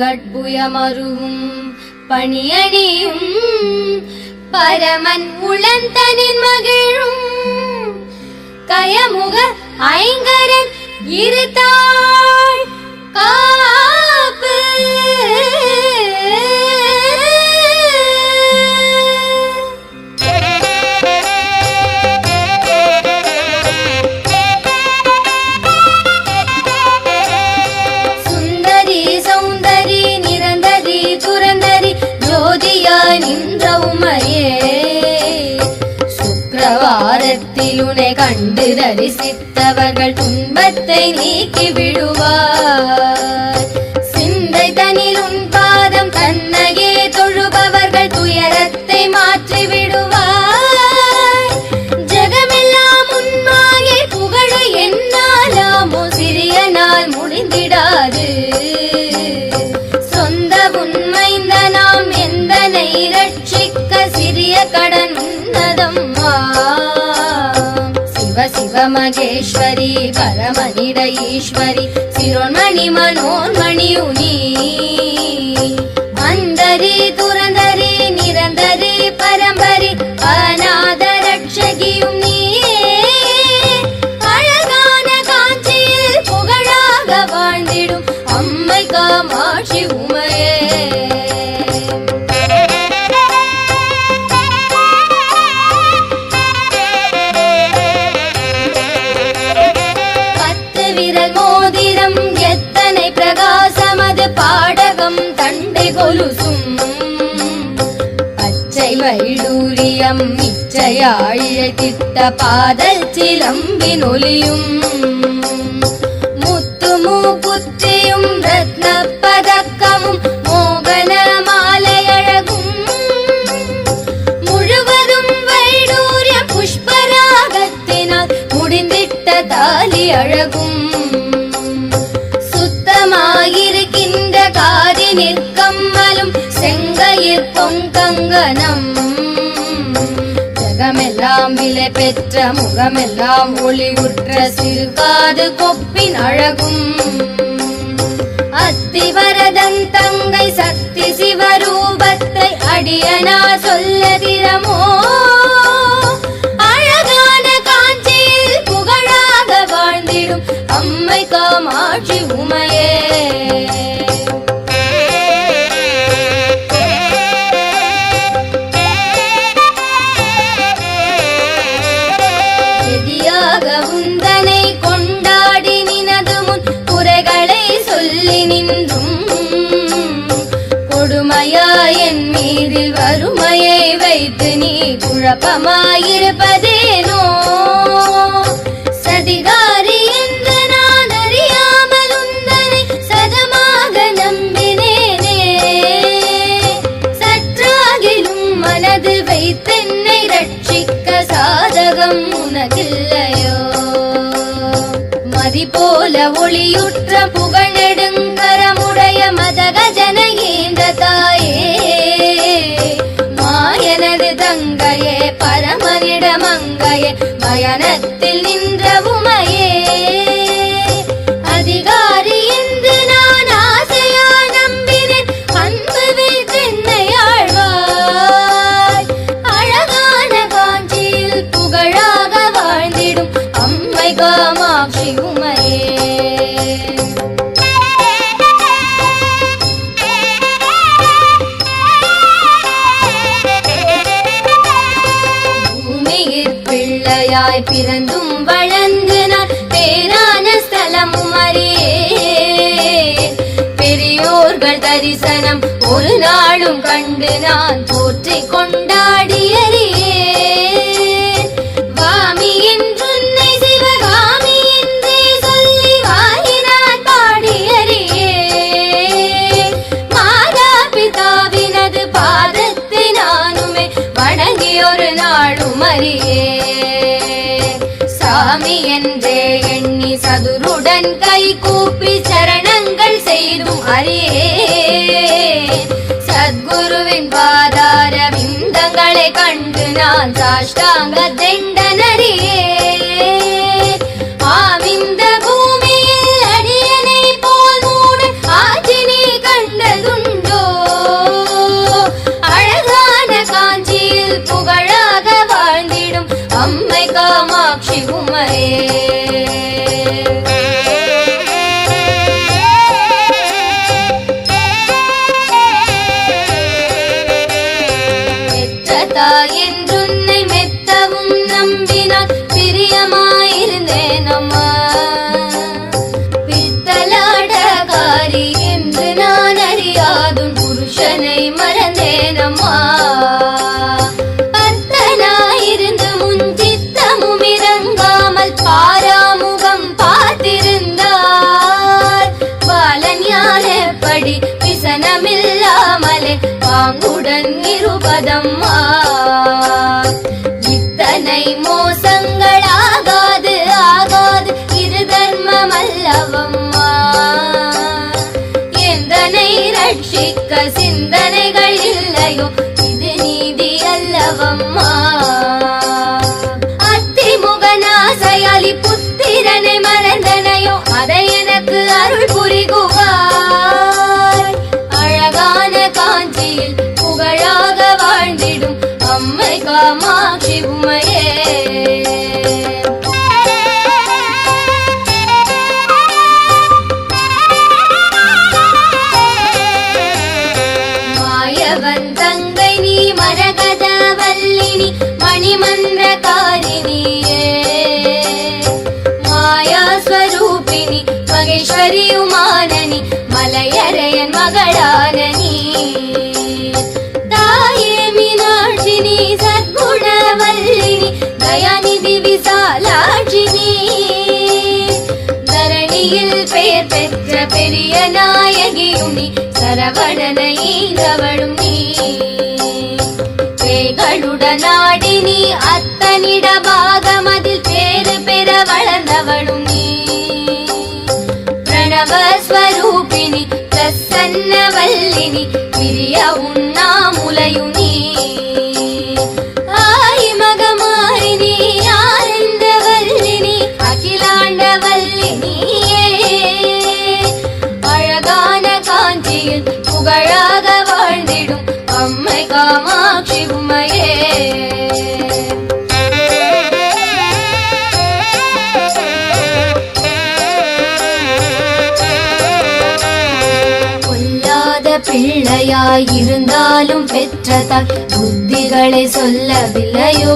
பங்கட்புயமருவும் பணியணியும் பரமன் உளந்தனின் மகிழும் கயமுக ஐங்கரன் இருத்தாள் காப்பு சுந்தரி சௌந்தரி நிரந்தரி துரந்தரி ஜோதியா நின்ற உமையே சுக்கிரவாரத்தில் உன்னை கண்டு தரிசித்தவர்கள் துன்பத்தை நீக்கி விடுவார் சிந்தை தனில் உன் பாதம் தன்னையே தொழுபவர்கள் துயரத்தை மாற்றி விடுவார் ஜெகமெல்லாம் உன்மாயை புகழ என்னாலாமோ சிறிய நாள் முடிந்திடாது சொந்த உண்மைந்த நாம் எந்தனை ரட்சிக்க சிறிய கடன் உன்னதம்மா சிவ சிவ மகேஸ்வரி பரமனிட ஈஸ்வரி சிரோன்மணி மனோன்மணியுனி அந்தரி துரந்தரி நிரந்தரி பரம்பரி அநாத ரட்சகியும் நீயே அழகான காஞ்சியில் புகழாக வாழ்ந்திடும் அம்மை காமாட்சி உமையே எத்தனை பிரகாசமது பாடகம் தண்டை கொலுசும் பச்சை வைடூரியம் இச்சையாழித்திட்ட பாதல் சிலம்பின் ஒலியும் முத்து மூக்குத்தியும் ரத்ன பதக்கமும் மோகன மாலை அழகும் முழுவதும் வைடூரிய புஷ்பராகத்தினால் முடிந்திட்ட தாலி அழகும் இருக்கின்ற காதி நிற்கம்மலும் செங்கையிற் பொங்கங்கனம் ஜகமெல்லாம் விலை பெற்ற முகமெல்லாம் ஒளிவுற்ற சிறுகாது கொப்பின் அழகும் அத்திவரதன் தங்கை சக்தி சிவரூபத்தை அடியனா சொல்ல திறமோ அழகான காஞ்சியில் புகழாக வாழ்ந்திடும் அம்மை காமாட்சி உமையே எதியாக உந்தனை கொண்டாடி நினது முன் குறைகளை சொல்லி நின்றும் கொடுமையா என் மீதில் வறுமையை வைத்து நீ குழப்பமாயிருப்பதேனோ சதிகாரி என்று நான் அறியாமல் உந்தனை சதமாக நம்பினேனே சற்றாகிலும் மனது வைத்தென்னை ரட்சிக்க சாதகம் உனக்கில்லையோ மதி போல ஒளியுற்ற புகழெடுங்கரமுடைய மதகஜன ஈன்ற தாயே மாயனது தங்கையே பரமனிட மங்கையே மயனத்தில் நின்ற உமையே அதிகாரி என்று நான் ஆசையா நம்பினேன் அன்பு வைத்தென்னை ஆழ்வாய் அழகான காஞ்சியில் புகழாக வாழ்ந்திடும் அம்மை காமாட்சி உமையே பிள்ளையாய் பிறந்தும் வளர்ந்து நான் பேரான ஸ்தலமும் அறியே பெரியோர்கள் தரிசனம் ஒரு நாளும் கண்டு நான் போற்றி கொண்டாடி அறியே வாமி என்றுன்னை சிவகாமி என்றே சொல்லி வாயினான் பாடி அறியே மாதா பிதாவினது பாதத்தை நானுமே வணங்கி ஒரு நாளும் அறியே சாமி என்றே எண்ணி சதுருடன் கை கூப்பி சரணங்கள் செய்தும் அறியே சத்குருவின் பாதார விந்தங்களை கண்டு நான் சாஷ்டாங்க தெண்டனறியே ஆமிந்த பூமியில் அடியனை போல் மூட ஆட்சி நீ கண்ட பாங்குடன் இருபதம்மா. இத்தனை மோசங்களாகாது ஆகாது இது தர்மம் அல்லவம்மா. எந்தனை ரட்சிக்க சிந்தனைகள் இல்லையோ இது நீதி அல்லவம்மா. அத்திமுகனாசையாலி புத்திரனை மறந்தனையோ அதை எனக்கு அருள் புரிகுவாய். அழகான காஞ்சியில் புகழாக வாழ்ந்திடும் அம்மை காமாட்சி உமையே. மாயவன் தங்கை நீ மரகத வல்லினி மணிமந்திர காரிணியே. மாயா ஸ்வரூபிணி மகேஸ்வரி உமானனி மலையரையன் மகளான நீ. தாயே மீனாட்சினி சத்குணவல்லினி தயாநிதி விசாலாட்சினி. தரணியில் பெயர் பெற்ற பெரிய நாயகியும் நீ சரவணனை ஈந்தவளும் நீ. பேய்களுடனாடி நீ அத்தனிட பாகமதில் பேரு பெற வளர்ந்தவளும் நீ. பிரணவஸ்வரூபிணி பிரசன்னவல்லினி பிரிய உண்ணாமுலையும் நீ. ஆயி மகமாரினி ஆனந்தவல்லினி அகிலாண்டவல்லினியே. அழகான காஞ்சியில் புகழாக வாழ்ந்திடும் அம்மை காமாட்சி உமையே. பிள்ளையாயிருந்தாலும் பெற்றதால் புத்திகளை சொல்லவில்லையோ.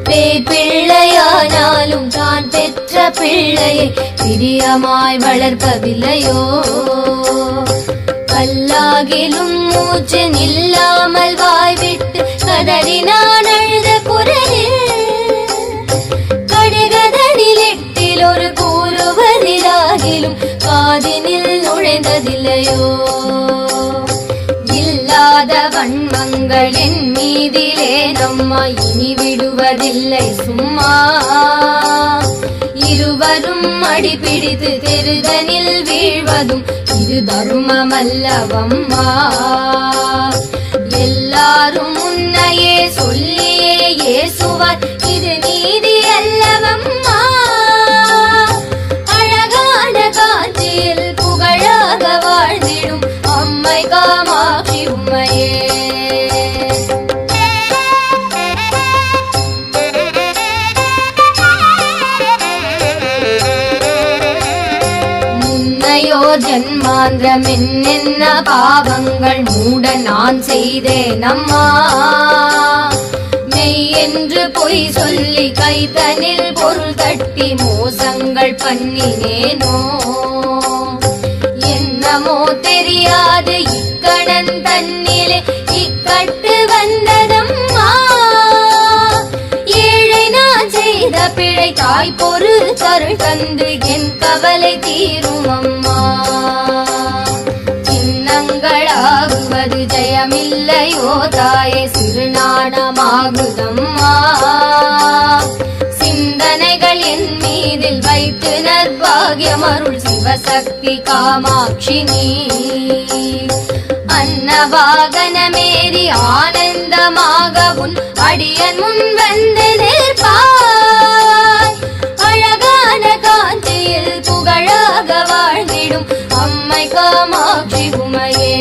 பேய் பிள்ளையானாலும் தான் பெற்ற பிள்ளையை பிரியமாய் வளர்க்கவில்லையோ. கல்லாகிலும் மூச்சு நில்லாமல் வாய்விட்டு கதறினான் அழுத குரலில். கடுகதனில் எட்டில் ஒரு கூறுவதிலாகிலும் காதினில் நுழைந்ததில்லையோ. இல்லாத வன்மங்கள் என் மீதிலே நம்மா இனி விடுவதில்லை சும்மா. இருவரும் அடிபிடித்து தெருதனில் வீழ்வதும் இது தர்மமல்லவம்மா. எல்லாரும் உன்னையே சொல்லியே ஏசுவார் இது நீதி அல்லவம்மா. அழகான காட்சியில் புகழாக வாழ்ந்திடும் அம்மை காமாட்சி உமையே. முன்னையோ ஜன்மாந்திரம் என்னென்ன பாவங்கள் மூட நான் செய்தேன் அம்மா. மெய் என்று பொய் சொல்லி கைத்தனில் பொருள் தட்டி மோசங்கள் பண்ணினேனோ. என்னமோ தெரியாது இக்கணன் தன்னிலே இக்கட்டு வந்ததம்மா. ஏழை நான் செய்த பிழை தாய் பொரு தருள் தந்து என் கவலை தீரும் அம்மா. சின்னங்களாகுவது ஜெயமில்லையோ தாயே சிறுநாடமாகுதம்மா. சிந்தனைகள் என் மீதில் வைத்து நற்பாகியம் அருள் சிவசக்தி காமாட்சி நீ. அன்னவாகனமேறி ஆனந்தமாக உன் அடியன் முன் வந்து நிற்பாய். அழகான காஞ்சியில் புகழாக வாழ்ந்திடும் அம்மை காமாட்சி உமையே.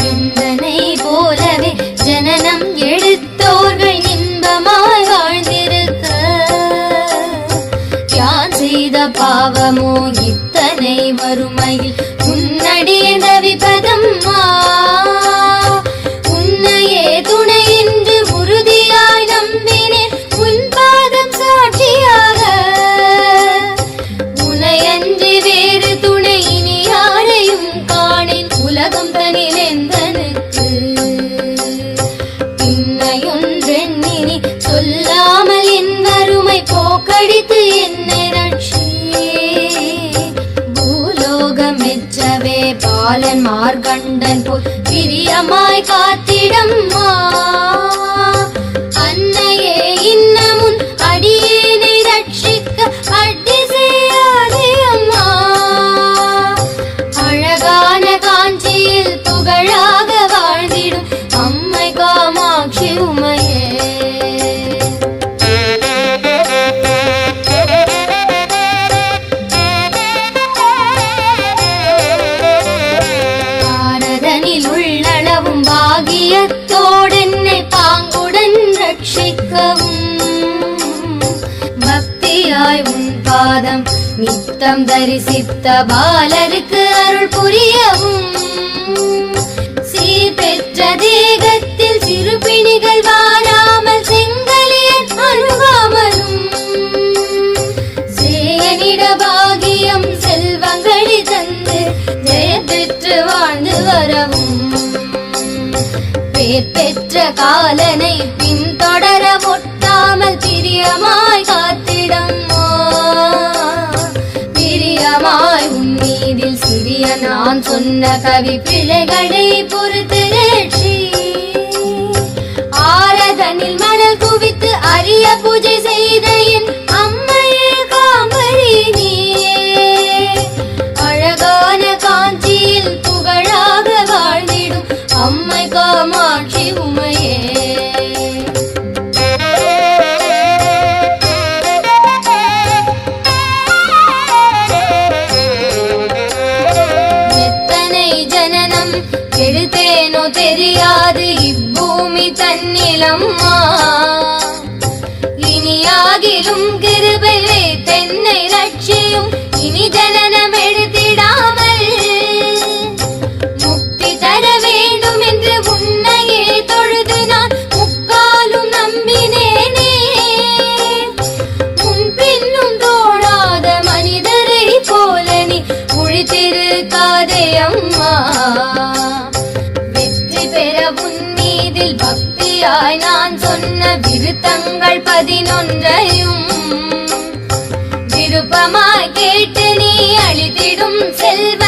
இந்தனை போலவே ஜனனம் எடுத்தோர்கள் இன்பமாய் வாழ்ந்திருக்க. யான் செய்த பாவமோ இத்தனை வறுமையில் உன்னடியே தவிப்பதம்மா. உன்னையே துணை என்று உறுதியாய் நம்பினேன் உன் பாதம் சாட்சியாக. உனையன்றி வேறு துணை இனி யாரையும் காணேன் உலகம் தனிலெந்தனுக்கு. பின்னையொன்றெண்ணினி சொல்லாமல் இந்த வீரன் மார்கண்டன் போல் பிரியமாய் காத்திடம்மா. அன்னையே இன்னமுன் அடியேனை ரட்சிக்க அடி செய்யாதே அம்மா. அழகான காஞ்சியில் புகழாக வாழ்ந்திடும் அம்மை காமாட்சி உமையே. பாரதனில் உள்ளளவும் பாகியத்தோடென்னை பாங்குடன் ரட்சிக்கவும் பக்தியாய் உன் பாதம் நித்தம் தரிசித்த பாலருக்கு அருள் புரியவும் சீர்பெற்ற தேகத்தில் சிறுபிணிகள் வாராமல் செங்கலியன் அணுகாமலும் சேயனிட பாகியம் செல்வங்களி தந்து ஜெயம் பெற்று வாழ்ந்து வரவும் பேர் பெற்ற காலனை பின்தொடர ஒட்டாமல் பிரியமாய் காத்திடம்மா. பிரியமாய் உன் மீதில் சிறிய நான் சொன்ன கவி பிழைகளை பொறுத்து ரட்சி. ஆரதனில் மணல் குவித்து அரிய பூஜை செய்த என் அம்மையே காம்பரி நீயே. அழகான காஞ்சியில் புகழாக வாழ்ந்திடும் அம்மை காமாட்சி உமையே. எத்தனை ஜனனம் எடுத்தேனோ தெரியாது இப்பூமி தன்னிலம்மா. இனியாகிலும் கிருபை தென்னை ரட்சியும் இனி ஜனனம் எடுத்திடாமல் முக்தி தர வேண்டும் என்று உன்னையே தொழுது நான் முக்காலும் நம்பினேனே. முன் பின்னும் தோழாத மனிதரை போல நீ உழித்திருக்காதே அம்மா. வெற்றி பெற உன் மீதில் பக்தியாய் நான் சொன்ன விருத்தங்கள் 11ஐயும் விருப்பமாய் கேட்டு நீ அளித்திடும் செல்வ